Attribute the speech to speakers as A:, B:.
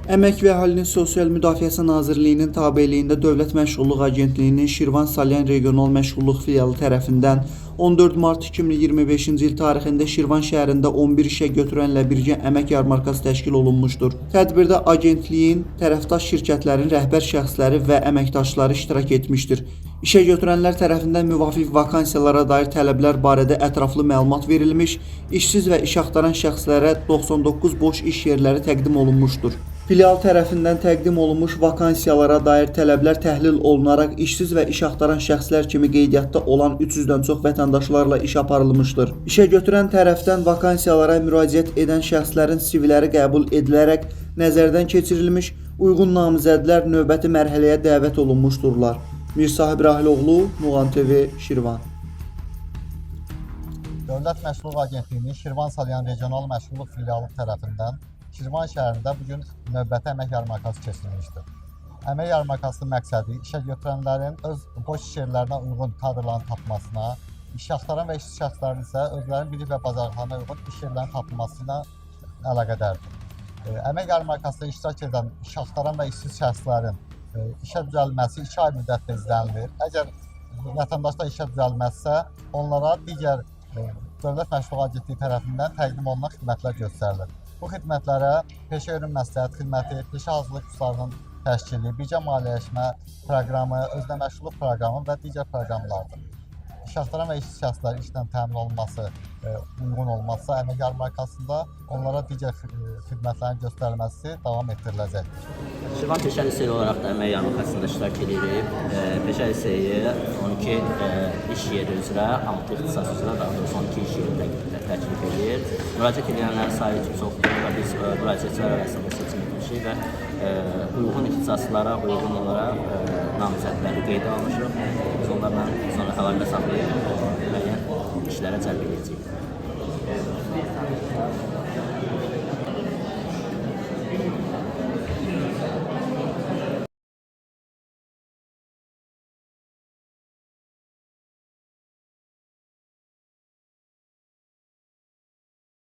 A: Əmək və Əhalinin Sosial Müdafiəsi Nazirliyinin tabeliyində Dövlət Məşğulluq Agentliyinin Şirvan Salyan Regional Məşğulluq Filialı tərəfindən 14 mart 2025-ci il tarixində Şirvan şəhərində 11 işə götürənlə birgə əmək yarmarkası təşkil olunmuşdur. Tədbirdə agentliyin tərəfdaş şirkətlərin rəhbər şəxsləri və əməkdaşları iştirak etmişdir. İşə götürənlər tərəfindən müvafiq vakansiyalara dair tələblər barədə ətraflı məlumat verilmiş, işsiz və iş axtaran şəxslərə 99 boş iş yerləri təqdim olunmuşdur. Filial tərəfindən təqdim olunmuş vakansiyalara dair tələblər təhlil olunaraq işsiz və iş axtaran şəxslər kimi qeydiyyatda olan 300-dən çox vətəndaşlarla iş aparılmışdır. İşə götürən tərəfdən vakansiyalara müraciət edən şəxslərin CV-ləri qəbul edilərək nəzərdən keçirilmiş, uyğun namizədlər növbəti mərhələyə dəvət olunmuşdurlar. Mirsahib Rahiloğlu, Muğan TV, Şirvan.
B: Dövlət Məşğulluq Agentliyinin Şirvan Salyan Regional Məşğulluq Filialı tərəfindən Şirvan şəhərində bugün növbəti əmək yarmarkası keçirilmişdir. Əmək yarmarkasının məqsədi işə götürənlərin öz boş iş yerlərinə uyğun kadrların tapmasına, iş axtaran və işsiz şəxslərin isə özlərinin bilik və bacarıqlarına uyğun iş yerlərinin tapılması ilə əlaqədardır. Əmək yarmarkasında iştirak edən iş axtaran və işsiz şəxslərin işə düzəlməsi 2 ay müddətdə izlənilir. Əgər vətəndaşlar işə düzəlməzsə, onlara digər Dövlət Məşğulluq Agentliyi tərəfindən təqdim olunan xidmətlər göstərilir. Bu xidmətlərə peşə ürün məsləhət xidməti, peşə hazırlıq kurslarının təşkili, birgə maliyyələşmə proqramı, özünə məşğulluq proqramı və digər proqramlardır. İş axtaran və işsiz şəxslər işlə təmin olunması, uyğun olmazsa əmək yarmarkasında onlara digər xidmətlərin göstərilməsi davam etdiriləcəkdir.
C: Şirvan Peşə Liseyi olaraq da əmək yarmarkasında iştirak edirik. Peşə Liseyi 12 iş yeri üzrə, amtlı ixtisas üzrə, daha doğrusu 12 iş yeri təklif edir. Müraciət edənlərin sayı çoxdur və biz müraciətçilər arasında seçim etmişik və uyğun ixtisaslara uyğun olaraq namizədləri qeydə almışıq. Biz onlarla sonra əlaqə saxlayıb müəyyən işlərə cəlb edəcəyik.